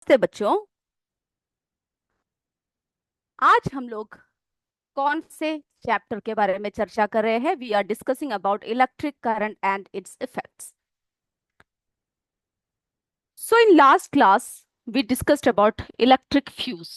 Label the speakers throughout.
Speaker 1: नमस्ते बच्चों। आज हम लोग कौन से चैप्टर के बारे में चर्चा कर रहे हैं? We are discussing about electric current and its effects. So in last class we discussed about electric fuse.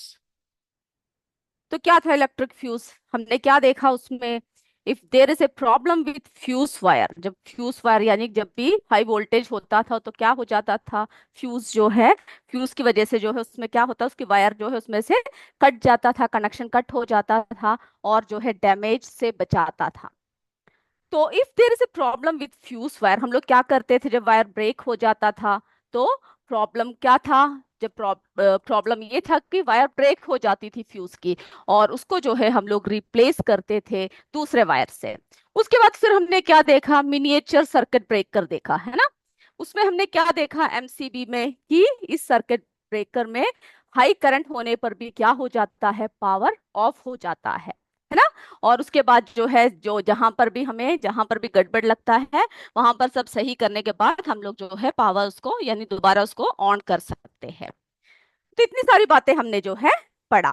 Speaker 1: तो क्या था इलेक्ट्रिक फ्यूज? हमने क्या देखा उसमें? If there is a problem with fuse wire, जब फ्यूज वायर यानी जब भी हाई वोल्टेज होता था तो क्या हो जाता था? फ्यूज जो है, फ्यूज की वजह से जो है उसमें क्या होता है, उसकी वायर जो है उसमें से कट जाता था, कनेक्शन कट हो जाता था और जो है डैमेज से बचाता था। तो if there is a problem with fuse wire, हम लोग क्या करते थे जब वायर ब्रेक हो जाता था? तो प्रॉब्लम क्या था? जब प्रॉब्लम ये था कि वायर ब्रेक हो जाती थी फ्यूज की, और उसको जो है हम लोग रिप्लेस करते थे दूसरे वायर से। उसके बाद फिर हमने क्या देखा? मिनिएचर सर्किट ब्रेकर देखा है ना। उसमें हमने क्या देखा एमसीबी में कि इस सर्किट ब्रेकर में हाई करंट होने पर भी क्या हो जाता है? पावर ऑफ हो जाता है ना। और उसके बाद जो है, जो जहां पर भी गड़बड़ लगता है वहां पर सब सही करने के बाद हम लोग जो है पावर उसको यानी दोबारा उसको ऑन कर सकते हैं। तो इतनी सारी बातें हमने जो है पढ़ा।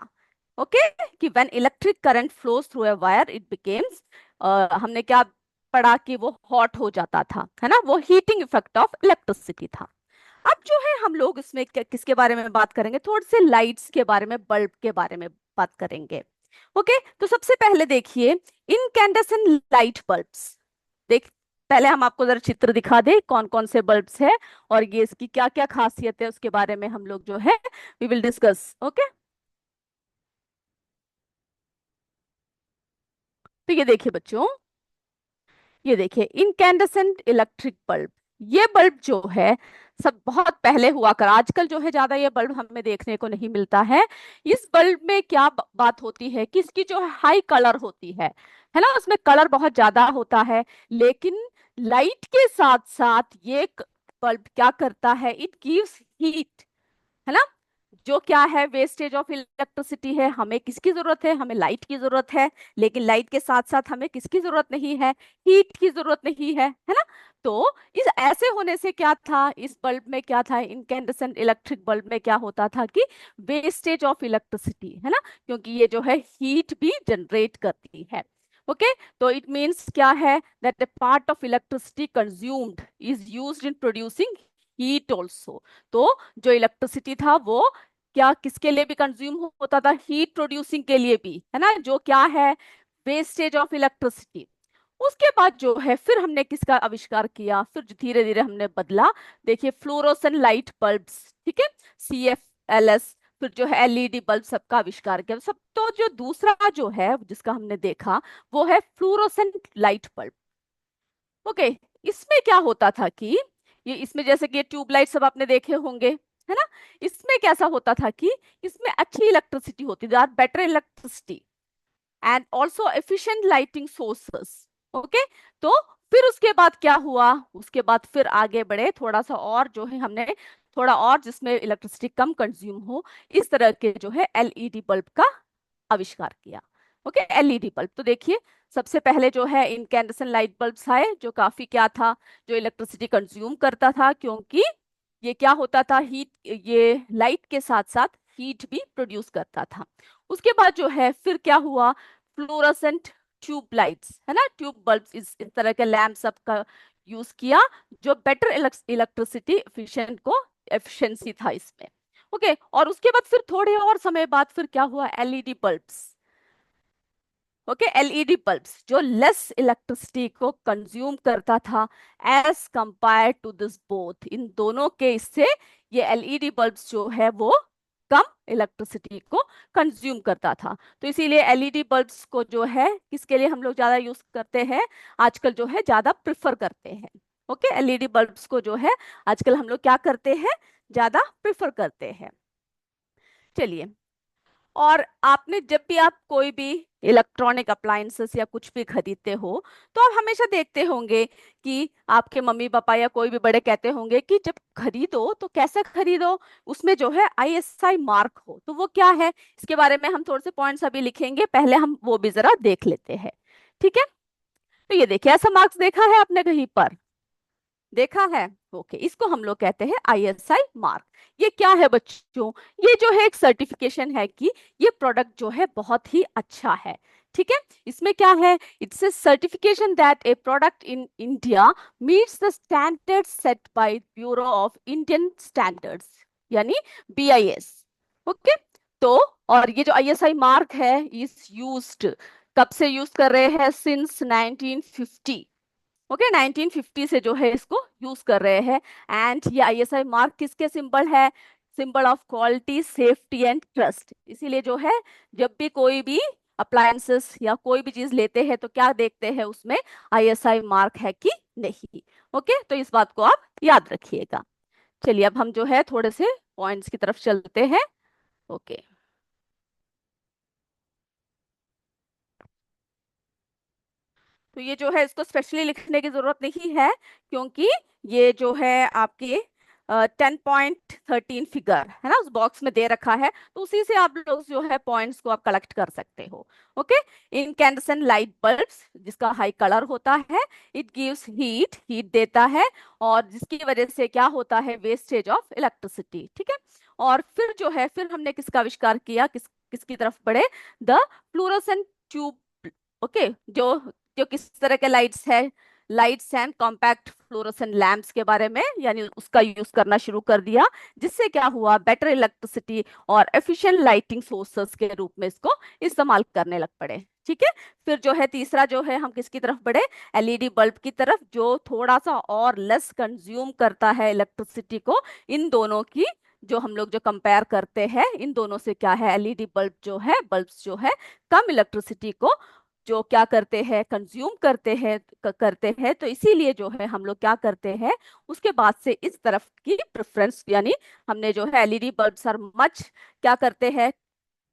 Speaker 1: ओके, कि when electric current flows through a wire it becomes, हमने क्या पढ़ा कि वो हॉट हो जाता था, है ना। वो हीटिंग इफेक्ट ऑफ इलेक्ट्रिसिटी था। अब जो है हम लोग इसमें किसके बारे में बात करेंगे? थोड़े से लाइट्स के बारे में, बल्ब के बारे में बात करेंगे। ओके, तो सबसे पहले देखिए इनकैंडेसेंट लाइट बल्ब्स। देख, पहले हम आपको जरा चित्र दिखा दे कौन कौन से बल्ब्स है और ये इसकी क्या क्या खासियत है, उसके बारे में हम लोग जो है वी विल डिस्कस। ओके, तो ये देखिए बच्चों, ये देखिए इनकैंडेसेंट इलेक्ट्रिक बल्ब। ये बल्ब जो है सब बहुत पहले हुआ कर, आजकल जो है ज्यादा ये बल्ब हमें देखने को नहीं मिलता है। इस बल्ब में क्या बात होती है कि इसकी जो हाई कलर होती है ना, उसमें कलर बहुत ज्यादा होता है। लेकिन लाइट के साथ साथ ये बल्ब क्या करता है? इट गिव्स हीट, है ना। जो क्या है, वेस्टेज ऑफ इलेक्ट्रिसिटी है। हमें किसकी जरूरत है? हमें लाइट की जरूरत है। लेकिन लाइट के साथ साथ हमें किसकी जरूरत नहीं है? हीट की जरूरत नहीं है ना। तो इस ऐसे होने से क्या था, इस बल्ब में क्या था, इनकैंडेसेंट इलेक्ट्रिक बल्ब में क्या होता था कि वेस्टेज ऑफ इलेक्ट्रिसिटी, है ना, क्योंकि ये जो है हीट भी जनरेट करती है। ओके, तो इट मीन्स क्या है? That the part of electricity consumed is used in producing heat also. तो जो इलेक्ट्रिसिटी था वो क्या किसके लिए भी कंज्यूम होता था? हीट प्रोड्यूसिंग के लिए भी, है ना, जो क्या है, वेस्टेज ऑफ इलेक्ट्रिसिटी। उसके बाद जो है फिर हमने किसका आविष्कार किया? फिर धीरे धीरे हमने बदला। देखिए फ्लोरोसेंट लाइट बल्ब्स, ठीक है, CFLS। फिर जो है LED बल्ब सबका आविष्कार किया सब। तो जो दूसरा जो है जिसका हमने देखा वो है फ्लोरोसेंट लाइट बल्ब। ओके, इसमें क्या होता था कि ये इसमें जैसे कि ये ट्यूबलाइट सब आपने देखे होंगे, है ना। इसमें कैसा होता था कि इसमें अच्छी इलेक्ट्रिसिटी होती थी, better electricity and also efficient lighting sources. Okay, तो फिर उसके बाद क्या हुआ? उसके बाद फिर आगे बढ़े थोड़ा सा और जो है हमने थोड़ा और जिसमें इलेक्ट्रिसिटी कम कंज्यूम हो, इस तरह के जो है LED बल्ब का आविष्कार किया। ओके, LED बल्ब तो देखिए सबसे पहले जो है इनकैंडेसेंट लाइट बल्ब्स आए, जो काफी क्या था, जो इलेक्ट्रिसिटी कंज्यूम करता था, क्योंकि ये क्या होता था, हीट, ये लाइट के साथ साथ हीट भी प्रोड्यूस करता था। उसके बाद जो है फिर क्या हुआ? फ्लोरोसेंट ट्यूब लाइट्स, है ना, ट्यूब बल्ब, इस तरह के लैम्प सब का यूज किया, जो बेटर इलेक्ट्रिसिटी एफिशिएंट को एफिशिएंसी था इसमें। ओके, और उसके बाद फिर थोड़े और समय बाद फिर क्या हुआ? LED bulbs. Okay, LED bulbs जो लेस इलेक्ट्रिसिटी को कंज्यूम करता था as compare to this both, इन दोनों के इससे ये LED बल्ब्स जो है वो कम इलेक्ट्रिसिटी को कंज्यूम करता था। तो इसीलिए LED बल्ब्स को जो है किसके लिए हम लोग ज्यादा यूज करते हैं आजकल, जो है ज्यादा प्रिफर करते हैं। ओके, LED बल्ब्स को जो है आजकल हम लोग क्या करते हैं? ज्यादा प्रिफर करते हैं। चलिए, और आपने जब भी आप कोई भी इलेक्ट्रॉनिक अप्लायंसेस या कुछ भी खरीदते हो तो आप हमेशा देखते होंगे कि आपके मम्मी पापा या कोई भी बड़े कहते होंगे कि जब खरीदो तो कैसे खरीदो, उसमें जो है ISI मार्क हो। तो वो क्या है, इसके बारे में हम थोड़े से पॉइंट्स अभी लिखेंगे, पहले हम वो भी जरा देख लेते हैं। ठीक है, तो ये देखिए, ऐसा मार्क्स देखा है आपने कहीं पर? देखा है? ओके, इसको हम लोग कहते हैं आईएसआई मार्क। ये क्या है बच्चों? ये जो है एक सर्टिफिकेशन है कि ये प्रोडक्ट जो है बहुत ही अच्छा है। ठीक है, इसमें क्या है? It's a certification that a product in India meets the standards set by Bureau of Indian Standards, यानी बीआईएस। ओके, तो और ये जो आईएसआई मार्क है इज यूज्ड, कब से यूज कर रहे हैं? सिंस 1950। ओके, 1950 से जो है इसको यूज कर रहे हैं। एंड ये आईएसआई मार्क किसके सिंबल है? Symbol of quality, safety and trust. इसीलिए जो है जब भी कोई भी अप्लायंसेस या कोई भी चीज लेते हैं तो क्या देखते हैं उसमें? आईएसआई मार्क है कि नहीं। ओके, तो इस बात को आप याद रखिएगा। चलिए अब हम जो है थोड़े से पॉइंट्स की तरफ चलते हैं। ओके, तो ये जो है इसको स्पेशली लिखने की जरूरत नहीं है, क्योंकि ये जो है आपके 10.13 फिगर है ना, उस बॉक्स में दे रखा है, तो उसी से आप लोग जो है पॉइंट्स को आप कलेक्ट कर सकते हो। ओके, इनकैंडेसेंट लाइट बल्ब्स जिसका हाई कलर होता है, इट गिव्स हीट, हीट देता है, और जिसकी वजह से क्या होता है? Wastage of electricity. ठीक है, और फिर जो है फिर हमने किसका आविष्कार किया? किसकी तरफ बढ़े? The fluorescent tube. ओके, जो जो किस तरह के लाइट्स है? Lights and compact fluorescent lamps के बारे में, यानी उसका यूज करना शुरू कर दिया, जिससे क्या हुआ? बेटर इलेक्ट्रिसिटी और एफिशिएंट लाइटिंग सोर्सेस के रूप में इसको इस्तेमाल करने लग पड़े। ठीक है, फिर जो है तीसरा जो है हम किसकी तरफ बढ़े? एलईडी बल्ब की तरफ, जो थोड़ा सा और लेस कंज्यूम करता है इलेक्ट्रिसिटी को। इन दोनों की जो हम लोग जो कंपेयर करते हैं, इन दोनों से क्या है? एलईडी बल्ब जो है, बल्ब्स जो है कम इलेक्ट्रिसिटी को जो क्या करते हैं? कंज्यूम करते हैं, तो इसीलिए जो है हम लोग क्या करते हैं? उसके बाद से इस तरफ की प्रेफरेंस, यानी हमने जो है एलईडी बल्ब्स आर मच क्या करते हैं?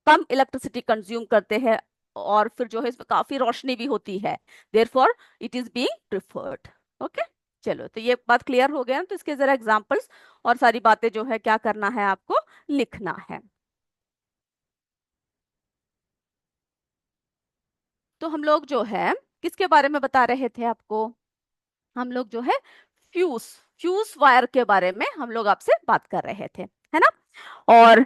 Speaker 1: कम इलेक्ट्रिसिटी कंज्यूम करते हैं, और फिर जो है इसमें काफी रोशनी भी होती है, therefore it is being preferred. Okay, चलो तो ये बात क्लियर हो गया ना? तो इसके जरा एग्जांपल्स और सारी बातें जो है क्या करना है? आपको लिखना है। तो हम लोग जो है किसके बारे में बता रहे थे आपको? हम लोग जो है फ्यूज फ्यूज वायर के बारे में हम लोग आपसे बात कर रहे थे, है ना? और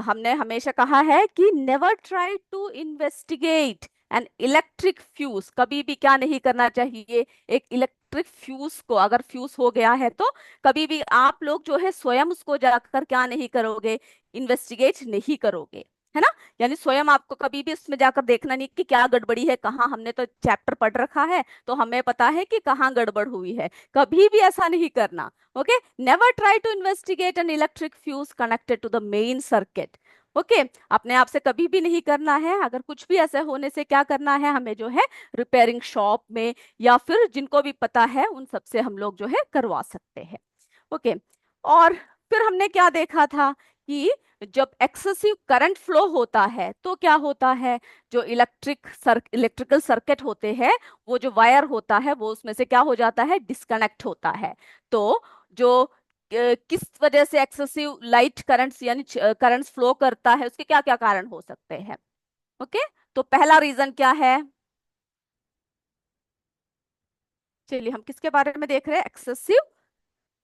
Speaker 1: हमने हमेशा कहा है कि never try to investigate an electric fuse. कभी भी क्या नहीं करना चाहिए? एक इलेक्ट्रिक फ्यूज को, अगर फ्यूज हो गया है तो कभी भी आप लोग जो है स्वयं उसको जाकर क्या नहीं करोगे? इन्वेस्टिगेट नहीं करोगे, है ना? यानी स्वयं आपको कभी भी उसमें जाकर देखना नहीं कि क्या गड़बड़ी है, कहाँ। हमने तो चैप्टर पढ़ रखा है तो हमें पता है कि कहाँ गड़बड़ हुई है। कभी भी ऐसा नहीं करना। Okay, never try to investigate an electric fuse connected to the main circuit. Okay, अपने आप से कभी भी नहीं करना है। अगर कुछ भी ऐसे होने से क्या करना है? हमें जो है रिपेयरिंग शॉप में या फिर जिनको भी पता है उन सबसे हम लोग जो है करवा सकते हैं। ओके, और फिर हमने क्या देखा था कि जब एक्सेसिव करंट फ्लो होता है तो क्या होता है? जो इलेक्ट्रिकल सर्किट होते हैं, वो जो वायर होता है वो उसमें से क्या हो जाता है? डिस्कनेक्ट होता है। तो जो किस वजह से एक्सेसिव लाइट करंट्स यानी करंट्स फ्लो करता है, उसके क्या क्या कारण हो सकते हैं? ओके, तो पहला रीजन क्या है? चलिए हम किसके बारे में देख रहे हैं? Excessive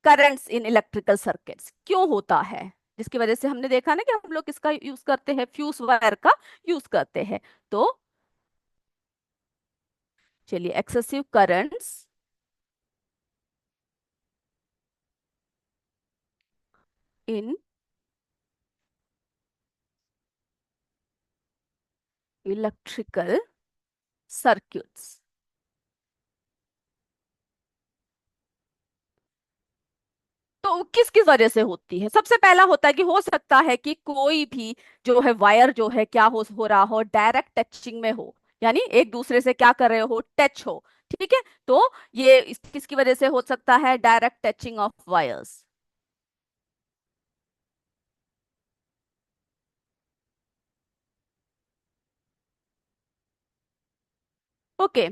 Speaker 1: currents in electrical circuits क्यों होता है, जिसकी वजह से हमने देखा ना कि हम लोग किसका यूज करते हैं? फ्यूज वायर का यूज करते हैं। तो चलिए, excessive currents in electrical circuits. तो किस किस वजह से होती है? सबसे पहला होता है कि हो सकता है कि कोई भी जो है वायर जो है क्या हो रहा हो? डायरेक्ट टचिंग में हो, यानी एक दूसरे से क्या कर रहे हो? टच हो। ठीक है, तो ये किसकी वजह से हो सकता है? Direct touching of wires. Okay,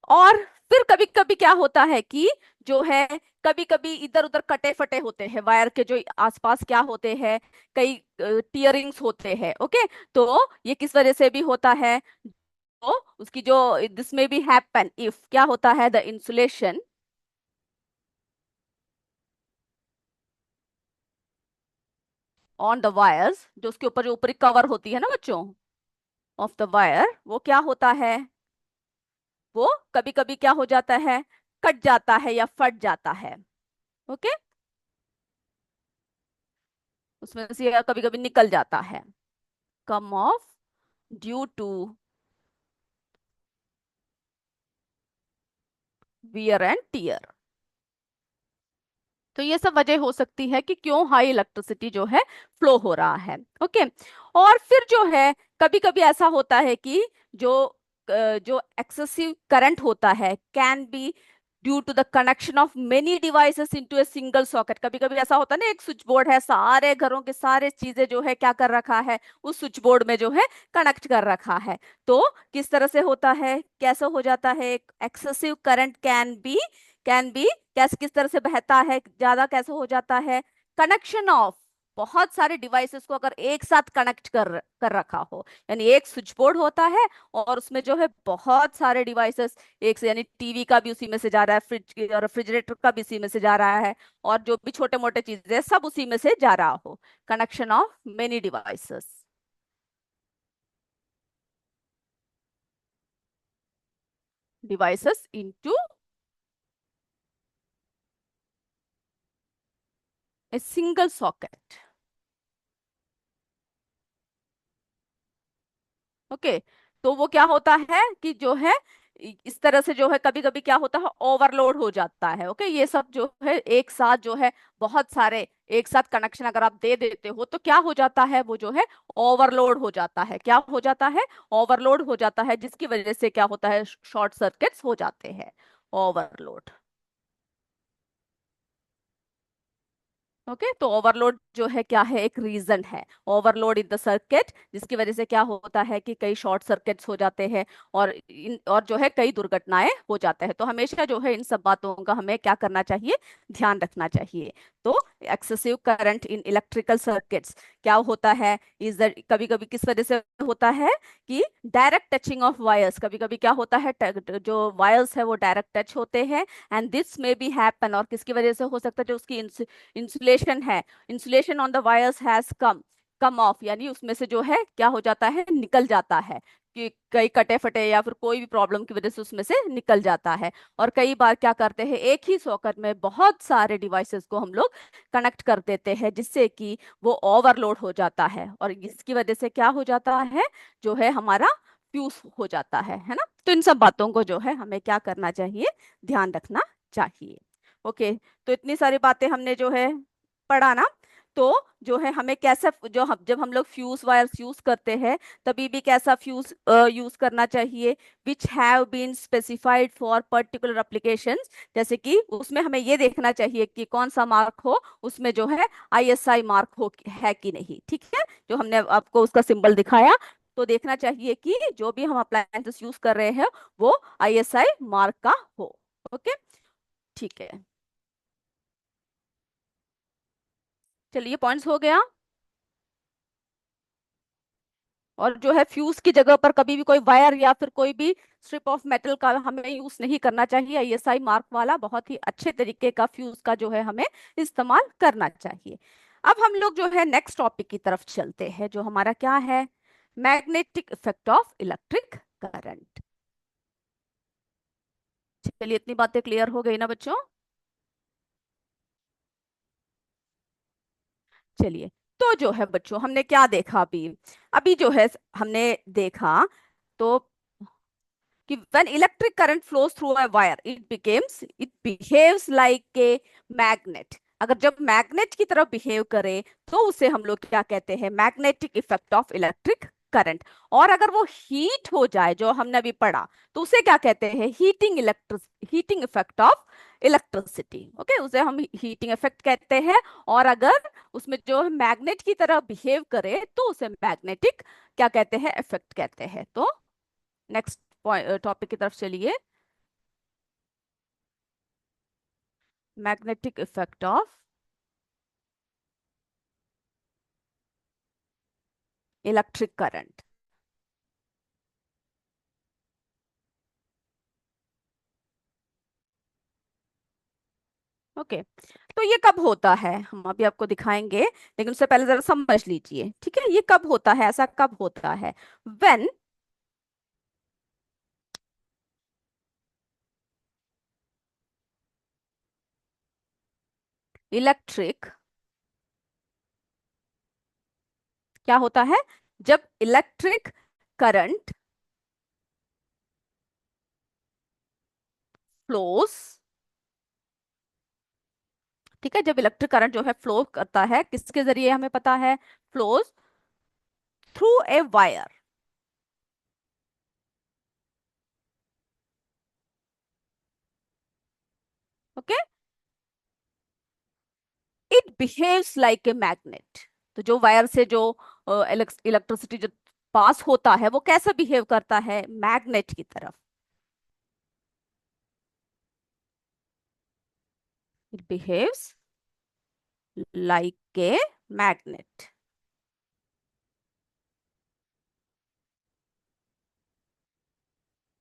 Speaker 1: और फिर कभी कभी क्या होता है कि जो है कभी कभी इधर उधर कटे फटे होते हैं वायर के, जो आसपास क्या होते हैं? कई टीयरिंग्स होते हैं। ओके, तो ये किस वजह से भी होता है? तो उसकी जो दिस में भी हैपन इफ क्या होता है? The insulation on the wires, जो उसके ऊपर जो ऊपरी कवर होती है ना बच्चों, ऑफ द वायर, वो क्या होता है, वो कभी कभी क्या हो जाता है, कट जाता है या फट जाता है। ओके, उसमें से कभी कभी निकल जाता है। Come off due to wear and tear. तो ये सब वजह हो सकती है कि क्यों हाई इलेक्ट्रिसिटी जो है फ्लो हो रहा है। ओके, और फिर जो है कभी कभी ऐसा होता है कि जो जो एक्सेसिव करंट होता है can be due to the connection of many devices into a single socket. कभी कभी ऐसा होता है ना, एक स्विच बोर्ड है, सारे घरों के सारे चीजें जो है क्या कर रखा है, उस स्विच बोर्ड में जो है कनेक्ट कर रखा है। तो किस तरह से होता है, कैसे हो जाता है, एक्सेसिव करंट कैन बी कैसे किस तरह से बहता है, ज्यादा कैसे हो जाता है, कनेक्शन ऑफ बहुत सारे डिवाइसेस को अगर एक साथ कनेक्ट कर कर रखा हो, यानी एक स्विच बोर्ड होता है और उसमें जो है बहुत सारे डिवाइसेस एक से, यानी टीवी का भी उसी में से जा रहा है, फ्रिज और रेफ्रिजरेटर का भी उसी में से जा रहा है, और जो भी छोटे मोटे चीजें सब उसी में से जा रहा हो, connection of many devices, devices into a single socket. Okay, तो वो क्या होता है कि जो है इस तरह से जो है कभी कभी क्या होता है, ओवरलोड हो जाता है। ओके, ये सब जो है एक साथ जो है बहुत सारे एक साथ कनेक्शन अगर आप दे देते हो तो क्या हो जाता है, वो जो है ओवरलोड हो जाता है। क्या हो जाता है, ओवरलोड हो जाता है, जिसकी वजह से क्या होता है, शॉर्ट सर्किट्स हो जाते हैं, ओवरलोड। ओके, तो ओवरलोड जो है क्या है, एक रीजन है, ओवरलोड इन द सर्किट, जिसकी वजह से क्या होता है कि कई शॉर्ट सर्किट्स हो जाते हैं और जो है कई दुर्घटनाएं हो जाते हैं। तो हमेशा जो है इन सब बातों का हमें क्या करना चाहिए, ध्यान रखना चाहिए। तो excessive current in electrical circuits क्या होता है, इज कभी कभी किस वजह से होता है कि डायरेक्ट टचिंग ऑफ वायर्स, कभी कभी क्या होता है, जो वायर्स है वो डायरेक्ट टच होते हैं, एंड दिस में बी हैपन, और किसकी वजह से हो सकता है, जो उसकी इंसुलेशन है, insulation on the wires has come off, यानी उसमें से जो है क्या हो जाता है, निकल जाता है, कि कई कटे फटे या फिर कोई भी प्रॉब्लम की वजह से उसमें से निकल जाता है। और कई बार क्या करते हैं, एक ही सॉकेट में बहुत सारे डिवाइसेस को हम लोग कनेक्ट कर देते हैं, जिससे कि वो ओवरलोड हो जाता है, और इसकी वजह से क्या हो जाता है, जो है हमारा फ्यूज हो जाता है ना। तो इन सब बातों को जो है हमें क्या करना चाहिए, ध्यान रखना चाहिए। ओके, तो इतनी सारी बातें हमने जो है पढ़ा ना। तो जो है हमें कैसा, जो हम जब हम लोग फ्यूज वायर्स यूज करते हैं तभी भी कैसा फ्यूज यूज करना चाहिए, which have been specified for particular applications, जैसे कि उसमें हमें ये देखना चाहिए कि कौन सा मार्क हो, उसमें जो है आईएसआई मार्क हो है कि नहीं। ठीक है, जो हमने आपको उसका सिंबल दिखाया, तो देखना चाहिए कि जो भी हम अप्लायंसेस यूज कर रहे हैं वो आईएसआई मार्क का हो। ओके, ठीक है, चलिए पॉइंट्स हो गया। और जो है फ्यूज की जगह पर कभी भी कोई वायर या फिर कोई भी स्ट्रिप ऑफ मेटल का हमें यूज नहीं करना चाहिए, आईएसआई मार्क वाला बहुत ही अच्छे तरीके का फ्यूज का जो है हमें इस्तेमाल करना चाहिए। अब हम लोग जो है नेक्स्ट टॉपिक की तरफ चलते हैं, जो हमारा क्या है, magnetic effect of electric current. चलिए, इतनी बातें क्लियर हो गई ना बच्चों। चलिए, तो जो है बच्चों हमने क्या देखा अभी, अभी जो है हमने देखा तो कि when electric current flows through a wire it behaves like a magnet। अगर जब मैग्नेट की तरह बिहेव करे तो उसे हम लोग क्या कहते हैं, magnetic effect of electric current. और अगर वो हीट हो जाए, जो हमने अभी पढ़ा, तो उसे क्या कहते हैं, heating effect of electricity. Okay, उसे हम हीटिंग इफेक्ट कहते हैं। और अगर उसमें जो है मैग्नेट की तरह बिहेव करे तो उसे मैग्नेटिक क्या कहते हैं, इफेक्ट कहते हैं। तो नेक्स्ट टॉपिक की तरफ चलिए, magnetic effect of electric current. Okay, तो ये कब होता है हम अभी आपको दिखाएंगे, लेकिन उससे पहले जरा समझ लीजिए, ठीक है? ये कब होता है, ऐसा कब होता है? व्हेन इलेक्ट्रिक, क्या होता है? जब इलेक्ट्रिक करंट फ्लोस, ठीक है, जब इलेक्ट्रिक करंट जो है फ्लो करता है, किसके जरिए हमें पता है? Flows through a wire. Okay, it behaves like a magnet. तो जो वायर से जो इलेक्ट्रिसिटी जो पास होता है वो कैसा बिहेव करता है? मैग्नेट की तरफ। It behaves like a magnet.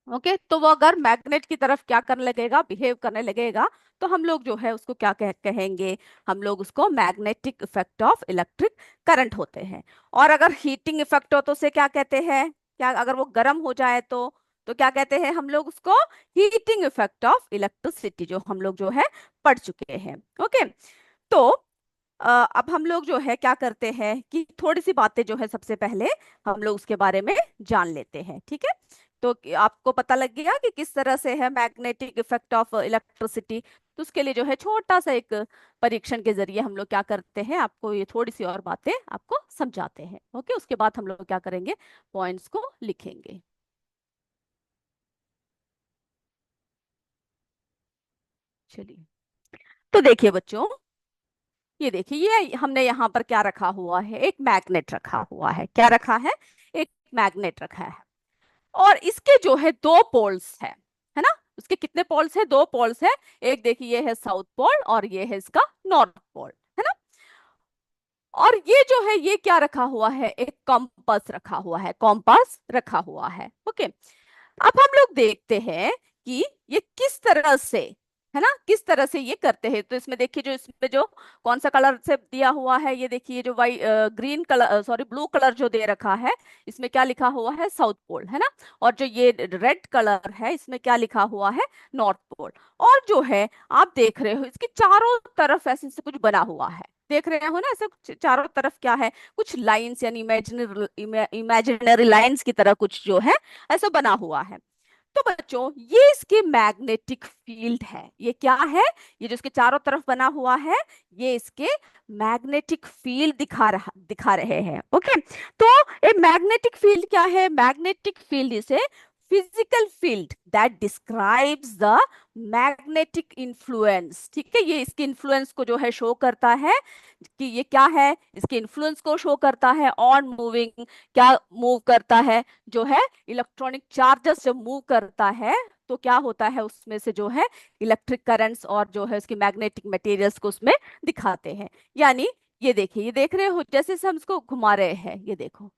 Speaker 1: Okay, तो वो अगर मैग्नेट की तरफ क्या करने लगेगा, बिहेव करने लगेगा, तो हम लोग जो है उसको क्या कहेंगे? हम लोग उसको magnetic effect of electric current होते हैं। और अगर हीटिंग इफेक्ट हो तो उसे क्या कहते हैं? क्या अगर वो गर्म हो जाए तो क्या कहते हैं हम लोग उसको? हीटिंग इफेक्ट ऑफ इलेक्ट्रिसिटी, जो हम लोग जो है पढ़ चुके हैं। ओके, तो अब हम लोग जो है क्या करते हैं कि थोड़ी सी बातें जो है सबसे पहले हम लोग उसके बारे में जान लेते हैं, ठीक है? तो आपको पता लग गया कि किस तरह से है मैग्नेटिक इफेक्ट ऑफ इलेक्ट्रिसिटी। तो उसके लिए जो है छोटा सा एक परीक्षण के जरिए हम लोग क्या करते हैं, आपको ये थोड़ी सी और बातें आपको समझाते हैं। ओके, उसके बाद हम लोग क्या करेंगे, पॉइंट्स को लिखेंगे। चलिए, तो देखिए बच्चों, ये देखिए, ये हमने यहाँ पर क्या रखा हुआ है? एक मैग्नेट रखा हुआ है। क्या रखा है? एक मैग्नेट रखा है। और इसके जो है दो पोल्स है ना? उसके कितने पोल्स है? दो पोल्स है। एक देखिए ये है साउथ पोल और ये है इसका नॉर्थ पोल, है ना? और ये जो है ये क्या रखा हुआ है? एक कॉम्पास रखा हुआ है, कॉम्पास रखा हुआ है। ओके, अब हम लोग देखते हैं कि ये किस तरह से, है ना, किस तरह से ये करते हैं। तो इसमें देखिए, जो इसमें जो कौन सा कलर से दिया हुआ है, ये देखिए जो white green colour, sorry blue colour जो दे रखा है, इसमें क्या लिखा हुआ है? साउथ पोल, है ना? और जो ये रेड कलर है, इसमें क्या लिखा हुआ है? North pole. और जो है आप देख रहे हो इसके चारों तरफ ऐसे ऐसे कुछ बना हुआ है, देख रहे हो ना? ऐसे चारों तरफ क्या है? कुछ लाइंस, यानी इमेजिनरी इमेजिनरी लाइंस की तरह कुछ जो है ऐसा बना हुआ है। तो बच्चों, ये इसके मैग्नेटिक फील्ड है। ये क्या है? ये जो इसके चारों तरफ बना हुआ है, ये इसके मैग्नेटिक फील्ड दिखा रहे हैं। ओके, तो ए मैग्नेटिक फील्ड क्या है? Magnetic field is a physical field that describes the magnetic influence. ठीक है, ये इसके इन्फ्लुएंस को जो है शो करता है कि ये क्या है, इसके इन्फ्लुएंस को शो करता है ऑन मूविंग। क्या मूव करता है? जो है इलेक्ट्रॉनिक चार्जेस जब मूव करता है तो क्या होता है, उसमें से जो है इलेक्ट्रिक करंट्स और जो है उसकी मैग्नेटिक मटेरियल्स को उसमें दिखाते हैं। यानी ये देखिए, ये देख रहे हो जैसे से हम इसको घुमा रहे हैं, ये देखो,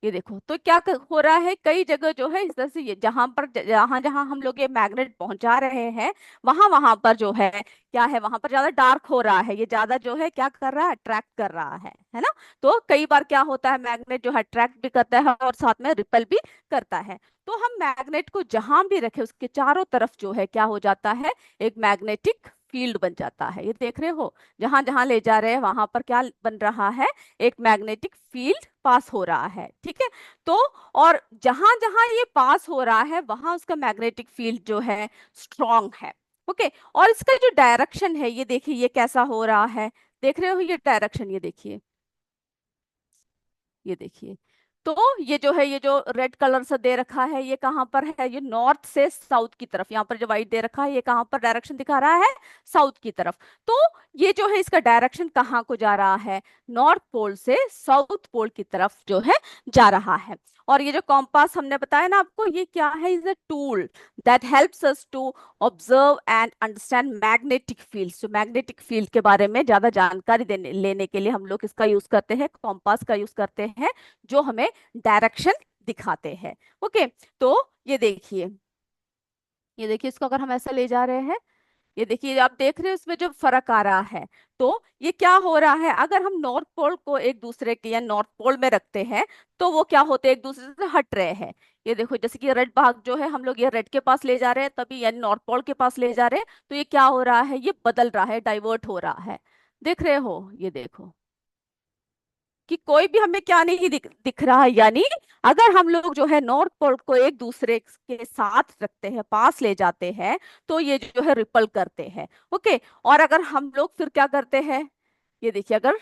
Speaker 1: ये देखो, तो क्या हो रहा है? कई जगह जो है इस तरह से, ये जहां पर जहां जहां हम लोग ये मैग्नेट पहुंचा रहे हैं, वहां वहां पर जो है क्या है, वहां पर ज्यादा डार्क हो रहा है, ये ज्यादा जो है क्या कर रहा है? अट्रैक्ट कर रहा है ना? तो कई बार क्या होता है, मैग्नेट जो है अट्रैक्ट भी करता है और साथ में रिपेल भी करता है। तो हम मैग्नेट को जहां भी रखे उसके चारों तरफ जो है क्या हो जाता है? एक मैग्नेटिक फील्ड बन जाता है। ये देख रहे हो, जहां जहां ले जा रहे हैं वहां पर क्या बन रहा है? एक मैग्नेटिक फील्ड पास हो रहा है, ठीक है? तो और जहां जहां ये पास हो रहा है वहां उसका मैग्नेटिक फील्ड जो है स्ट्रांग है। ओके, और इसका जो डायरेक्शन है, ये देखिए ये कैसा हो रहा है? देख रहे हो ये डायरेक्शन? ये देखिए, ये देखिए, तो ये जो है, ये जो रेड कलर से दे रखा है, ये कहाँ पर है? ये नॉर्थ से साउथ की तरफ। यहाँ पर जो व्हाइट दे रखा है, ये कहाँ पर डायरेक्शन दिखा रहा है? साउथ की तरफ। तो ये जो है इसका डायरेक्शन कहाँ को जा रहा है? नॉर्थ पोल से साउथ पोल की तरफ जो है जा रहा है। और ये जो कॉम्पास हमने बताया ना आपको, ये क्या है? Is a tool that helps us to observe and understand magnetic field. तो मैग्नेटिक फील्ड के बारे में ज्यादा जानकारी लेने के लिए हम लोग इसका यूज करते हैं, कॉम्पास का यूज करते हैं, जो हमें डायरेक्शन दिखाते हैं। ओके, तो ये देखिए, ये देखिए, इसको अगर हम ऐसा ले जा रहे हैं, ये देखिए, आप देख रहे हो इसमें जो फर्क आ रहा है। तो ये क्या हो रहा है, अगर हम नॉर्थ पोल को एक दूसरे के या नॉर्थ पोल में रखते हैं तो वो क्या होते हैं, एक दूसरे से हट रहे हैं। ये देखो, जैसे कि रेड भाग जो है हम लोग ये रेड के पास ले जा रहे हैं, तभी यानी नॉर्थ पोल के पास ले जा रहे हैं, तो ये क्या हो रहा है, ये बदल रहा है, डाइवर्ट हो रहा है। देख रहे हो, ये देखो कि कोई भी हमें क्या नहीं दिख रहा है, यानी अगर हम लोग जो है नॉर्थ पोल को एक दूसरे के साथ रखते हैं, पास ले जाते हैं, तो ये जो है रिपल करते हैं। ओके। और अगर हम लोग फिर क्या करते हैं, ये देखिए, अगर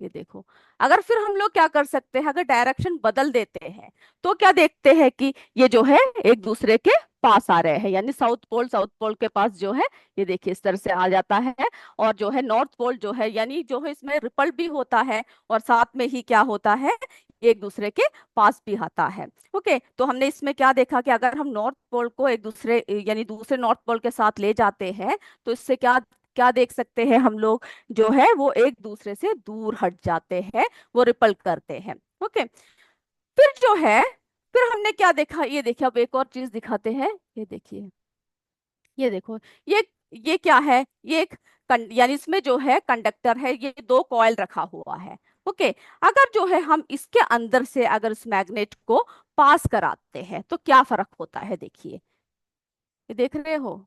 Speaker 1: ये देखो, अगर फिर हम लोग क्या कर सकते हैं, अगर डायरेक्शन बदल देते हैं तो क्या देखते हैं कि ये जो है एक दूसरे के पास आ रहे हैं, यानी साउथ पोल के पास जो है, ये देखिए इस तरह से आ जाता है। और जो है नॉर्थ पोल जो है, यानी जो है इसमें रिपल भी होता है और साथ में ही क्या होता है, एक दूसरे के पास भी आता है। ओके, तो हमने इसमें क्या देखा कि अगर हम नॉर्थ पोल को एक दूसरे यानी दूसरे नॉर्थ पोल के साथ ले जाते हैं, तो इससे क्या क्या देख सकते हैं हम लोग, जो है वो एक दूसरे से दूर हट जाते हैं, वो रिपल करते हैं। ओके। फिर जो है, फिर हमने क्या देखा, ये देखिए, अब एक और चीज दिखाते हैं। ये देखिए, ये देखो, ये ये क्या है, ये एक यानी इसमें जो है कंडक्टर है, ये दो कॉइल रखा हुआ है। ओके। अगर जो है हम इसके अंदर से अगर इस मैग्नेट को पास कराते हैं तो क्या फर्क होता है, देखिए, ये देख रहे हो,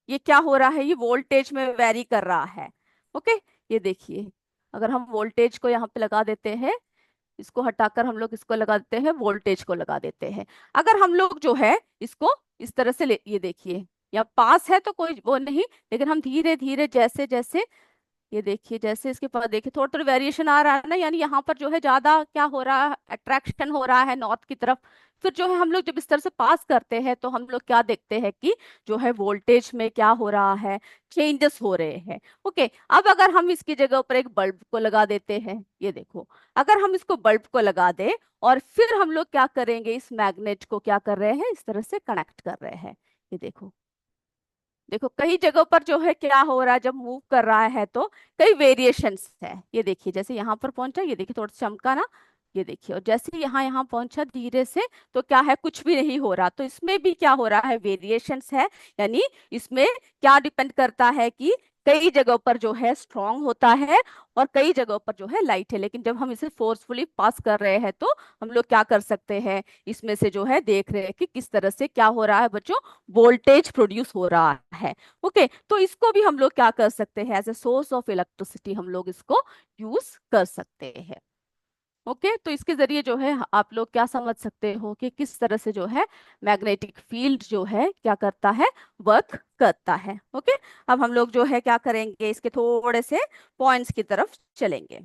Speaker 1: ये क्या हो रहा है, ये वोल्टेज में वेरी कर रहा है। ओके। ये देखिए, अगर हम वोल्टेज को यहाँ पे लगा देते हैं, इसको हटाकर हम लोग इसको लगा देते हैं, वोल्टेज को लगा देते हैं। अगर हम लोग जो है इसको इस तरह से ये देखिए, या पास है तो कोई वो नहीं, लेकिन हम धीरे धीरे जैसे जैसे, ये देखिए जैसे इसके पास देखिए थोड़ा थोड़ा वेरिएशन आ रहा है ना, यानी यहाँ पर जो है ज्यादा क्या हो रहा है, अट्रैक्शन हो रहा है नॉर्थ की तरफ। फिर जो है हम लोग जब इस तरह से पास करते हैं तो हम लोग क्या देखते हैं कि जो है वोल्टेज में क्या हो रहा है, चेंजेस हो रहे हैं। ओके। अब अगर हम इसकी जगह पर एक बल्ब को लगा देते हैं, ये देखो, अगर हम इसको बल्ब को लगा दें और फिर हम लोग क्या करेंगे, इस मैग्नेट को क्या कर रहे हैं, इस तरह से कनेक्ट कर रहे हैं। ये देखो, देखो कई जगहों पर जो है क्या हो रहा है, जब मूव कर रहा है तो कई वेरिएशंस है। ये देखिए, जैसे यहाँ पर पहुंचा, ये देखिए थोड़ा सा चमका ना, ये देखिए, और जैसे यहाँ यहाँ पहुंचा धीरे से, तो क्या है, कुछ भी नहीं हो रहा। तो इसमें भी क्या हो रहा है, वेरिएशंस है। यानी इसमें क्या डिपेंड करता है कि कई जगहों पर जो है स्ट्रांग होता है और कई जगहों पर जो है लाइट है। लेकिन जब हम इसे फोर्सफुली पास कर रहे हैं तो हम लोग क्या कर सकते हैं, इसमें से जो है देख रहे हैं कि किस तरह से क्या हो रहा है बच्चों, वोल्टेज प्रोड्यूस हो रहा है। ओके। तो इसको भी हम लोग क्या कर सकते हैं, as a source of electricity हम लोग इसको यूज कर सकते हैं। ओके। तो इसके जरिए जो है आप लोग क्या समझ सकते हो कि किस तरह से जो है मैग्नेटिक फील्ड जो है क्या करता है, वर्क करता है। ओके। अब हम लोग जो है क्या करेंगे, इसके थोड़े से पॉइंट्स की तरफ चलेंगे।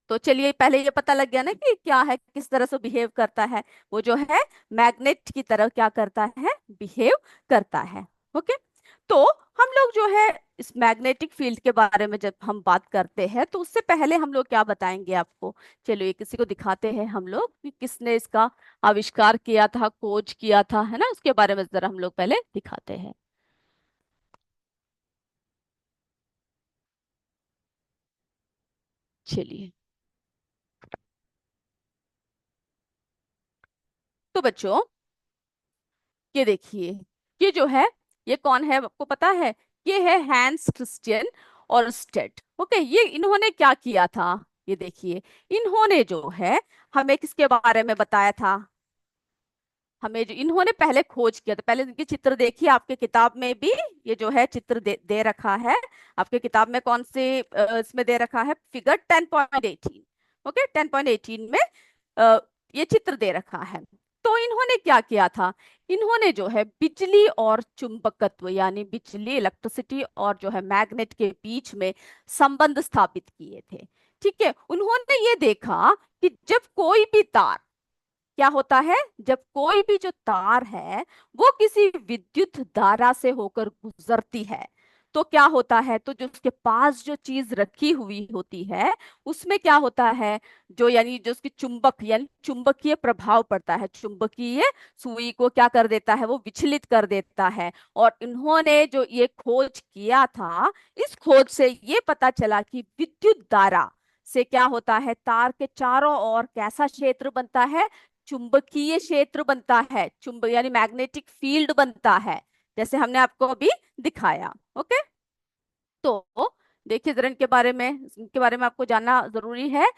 Speaker 1: तो चलिए, पहले ये पता लग गया ना कि क्या है, किस तरह से बिहेव करता है, वो जो है मैग्नेट की तरह क्या करता है, बिहेव करता है। ओके। तो हम लोग जो है इस मैग्नेटिक फील्ड के बारे में जब हम बात करते हैं तो उससे पहले हम लोग क्या बताएंगे आपको, चलो ये किसी को दिखाते हैं हम लोग कि किसने इसका आविष्कार किया था, खोज किया था, है ना, उसके बारे में जरा हम लोग पहले दिखाते हैं। चलिए, तो बच्चों ये देखिए, ये जो है, ये कौन है आपको पता है, ये है हैंस क्रिश्चियन और स्टेड। ओके। ये इन्होंने क्या किया था, ये देखिए, इन्होंने जो है हमें किसके बारे में बताया था, हमें जो इन्होंने पहले खोज किया था, पहले इनके चित्र देखिए, आपके किताब में भी ये जो है चित्र दे रखा है। आपके किताब में कौन से इसमें दे रखा है, फिगर 10.18। ओके, 10.18 में अ, ये चित्र दे रखा है। तो इन्होंने क्या किया था, इन्होंने जो है बिजली और चुंबकत्व, यानी बिजली इलेक्ट्रिसिटी और जो है मैग्नेट के बीच में संबंध स्थापित किए थे। ठीक है। उन्होंने ये देखा कि जब कोई भी तार, क्या होता है, जब कोई भी जो तार है वो किसी विद्युत धारा से होकर गुजरती है, तो क्या होता है, तो जो उसके पास जो चीज रखी हुई होती है उसमें क्या होता है, जो यानी जो उसकी चुंबक यानी चुंबकीय प्रभाव पड़ता है, चुंबकीय सुई को क्या कर देता है, वो विचलित कर देता है। और इन्होंने जो ये खोज किया था, इस खोज से ये पता चला कि विद्युत धारा से क्या होता है, तार के चारों ओर कैसा क्षेत्र बनता है, चुंबकीय क्षेत्र बनता है, चुंबक यानी मैग्नेटिक फील्ड बनता है। जैसे हमने आपको अभी दिखाया। ओके, तो देखिए जरा इनके बारे में आपको जानना जरूरी है।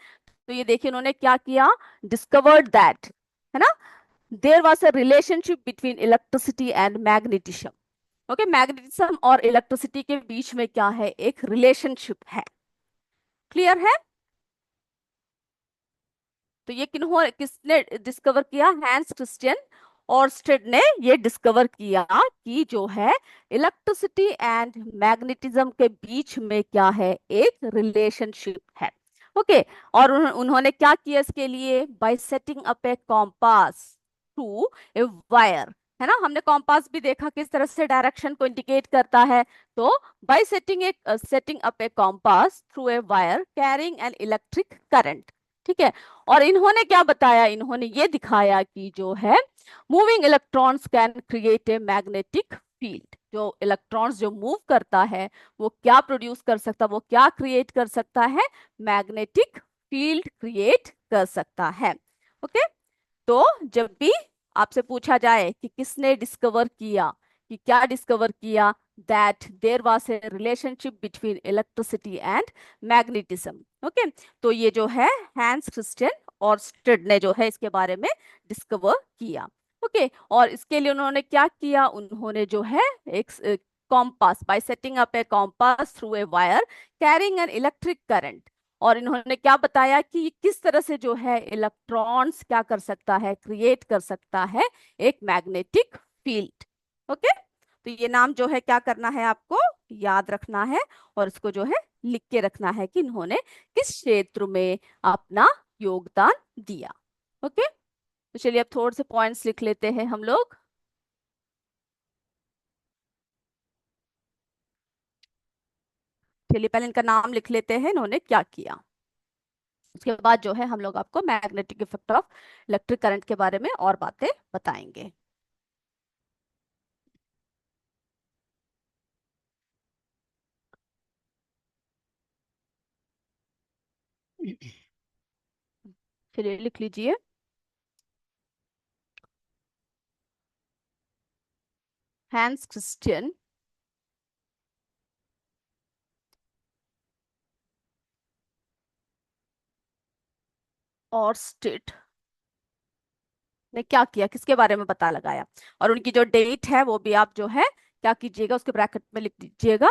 Speaker 1: तो ये देखिए उन्होंने क्या किया, डिस्कवर्ड दैट, है ना, there was a relationship between electricity and magnetism. Okay, magnetism और इलेक्ट्रिसिटी के बीच में क्या है, एक रिलेशनशिप है। क्लियर है? तो ये किसने डिस्कवर किया, हैंस क्रिश्चियन ऑर्स्टेड ने ये डिस्कवर किया कि जो है इलेक्ट्रिसिटी एंड मैग्नेटिज्म के बीच में क्या है, एक रिलेशनशिप है। ओके, और उन्होंने क्या किया इसके लिए, by setting up a compass to a wire, है ना, हमने कॉम्पास भी देखा किस तरह से डायरेक्शन को इंडिकेट करता है। तो bye setting up a compass through a wire carrying an electric current. ठीक है, और इन्होंने क्या बताया, इन्होंने ये दिखाया कि जो है moving electrons can create a magnetic field. जो इलेक्ट्रॉन्स जो मूव करता है वो क्या प्रोड्यूस कर सकता, वो क्या क्रिएट कर सकता है, मैग्नेटिक फील्ड क्रिएट कर सकता है। ओके, तो जब भी आपसे पूछा जाए कि किसने डिस्कवर किया, कि क्या डिस्कवर किया, that there was a relationship between electricity and magnetism. Okay, तो ये जो है हैंस क्रिस्टियन ऑर्स्टेड ने जो है इसके बारे में डिस्कवर किया। ओके, और इसके लिए उन्होंने क्या किया, उन्होंने जो है एक compass, bye setting up a compass through a wire carrying an electric current, और इन्होंने क्या बताया कि ये किस तरह से जो है इलेक्ट्रॉन्स क्या कर सकता है, क्रिएट कर सकता है एक मैग्नेटिक फील्ड। ओके, तो ये नाम जो है क्या करना है, आपको याद रखना है, और इसको जो है लिख के रखना है कि इन्होंने किस क्षेत्र में अपना योगदान दिया। ओके, तो चलिए अब थोड़े से पॉइंट्स लिख लेते हैं हम लोग। चलिए पहले इनका नाम लिख लेते हैं, इन्होंने क्या किया, उसके बाद जो है हम लोग आपको magnetic effect of electric current के बारे में और बातें बताएंगे। चलिए लिख लीजिए, हैंस क्रिस्टियन ऑर्स्टेड ने क्या किया, किसके बारे में पता लगाया, और उनकी जो डेट है वो भी आप जो है क्या कीजिएगा, उसके ब्रैकेट में लिख दीजिएगा,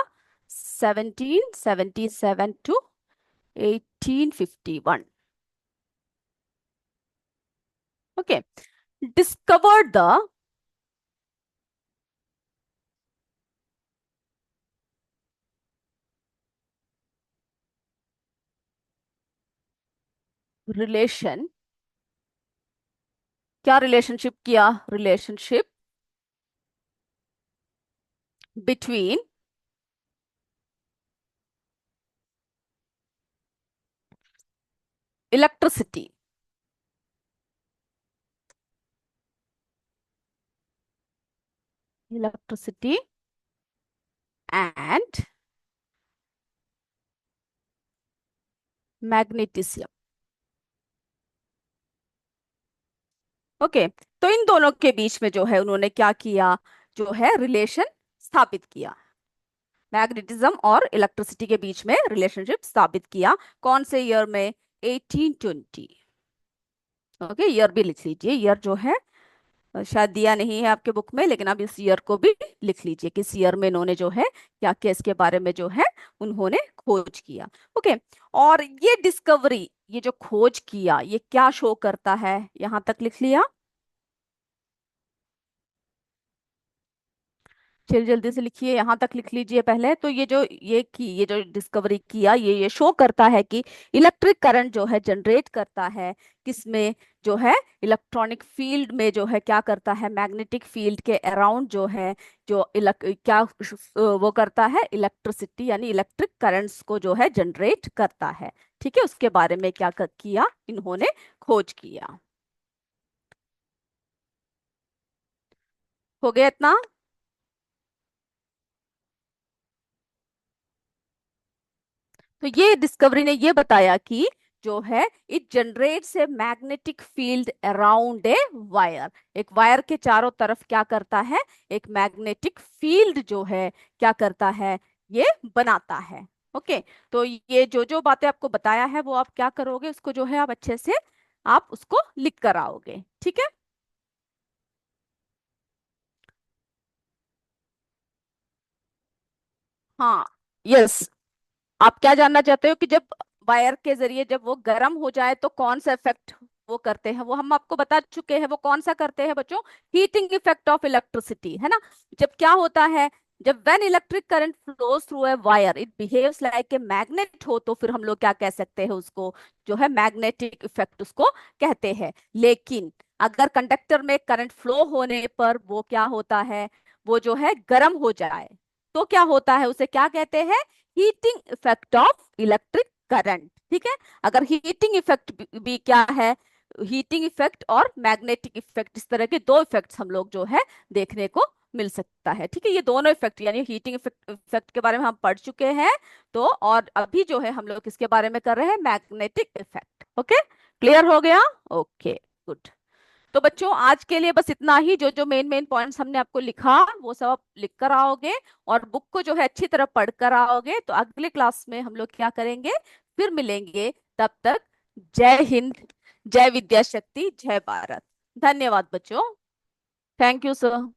Speaker 1: 1777 to 1851। Okay, discovered the relation, क्या रिलेशनशिप किया, relationship between electricity, electricity and magnetism. Okay, तो इन दोनों के बीच में जो है उन्होंने क्या किया, जो है रिलेशन स्थापित किया, मैग्नेटिज्म और इलेक्ट्रिसिटी के बीच में रिलेशनशिप स्थापित किया। कौन से ईयर में, 1820। ओके, ईयर भी लिख लीजिए, ईयर जो है शायद दिया नहीं है आपके बुक में, लेकिन आप इस ईयर को भी लिख लीजिए, किस ईयर में इन्होंने जो है क्या किया, इसके बारे में जो है उन्होंने खोज किया। ओके, और ये डिस्कवरी, ये जो खोज किया, ये क्या शो करता है, यहां तक लिख लिया, चलिए जल्दी से लिखिए, यहाँ तक लिख लीजिए पहले। तो ये जो डिस्कवरी किया, ये शो करता है कि इलेक्ट्रिक करंट जो है जनरेट करता है किसमें, जो है इलेक्ट्रॉनिक फील्ड में, जो है क्या करता है, मैग्नेटिक फील्ड के अराउंड जो है, जो वो करता है, इलेक्ट्रिसिटी यानी इलेक्ट्रिक करंट्स को जो है जनरेट करता है। ठीक है, उसके बारे में किया, इन्होंने खोज किया। हो गया इतना? तो ये डिस्कवरी ने ये बताया कि जो है it generates a magnetic field around a wire. एक वायर के चारों तरफ क्या करता है, एक मैग्नेटिक फील्ड जो है क्या करता है, ये बनाता है। ओके, तो ये जो जो बातें आपको बताया है वो आप क्या करोगे, उसको जो है आप अच्छे से आप उसको लिख कर आओगे, ठीक है। हाँ, यस। आप क्या जानना चाहते हो कि जब वायर के जरिए जब वो गर्म हो जाए तो कौन सा इफेक्ट वो करते हैं, वो हम आपको बता चुके हैं। वो कौन सा करते हैं बच्चों, हीटिंग इफेक्ट ऑफ इलेक्ट्रिसिटी, है ना। जब क्या होता है, जब when electric current flows through a wire it behaves like a magnet हो, तो फिर हम लोग क्या कह सकते हैं उसको, जो है मैग्नेटिक इफेक्ट उसको कहते हैं। लेकिन अगर कंडक्टर में करंट फ्लो होने पर वो क्या होता है, वो जो है गर्म हो जाए, तो क्या होता है, उसे क्या कहते हैं, heating effect of electric current. ठीक है। अगर हीटिंग इफेक्ट भी क्या है, हीटिंग इफेक्ट और मैग्नेटिक इफेक्ट, इस तरह के दो इफेक्ट्स हम लोग जो है देखने को मिल सकता है। ठीक है, ये दोनों इफेक्ट यानी हीटिंग इफेक्ट के बारे में हम पढ़ चुके हैं। तो और अभी जो है हम लोग किसके बारे में कर रहे हैं, मैग्नेटिक इफेक्ट। ओके, क्लियर हो गया। Okay, good. तो बच्चों आज के लिए बस इतना ही, जो जो मेन मेन पॉइंट्स हमने आपको लिखा वो सब आप लिख कर आओगे और बुक को जो है अच्छी तरह पढ़ कर आओगे। तो अगले क्लास में हम लोग क्या करेंगे, फिर मिलेंगे। तब तक जय हिंद, जय विद्या शक्ति, जय भारत। धन्यवाद बच्चों। Thank you sir.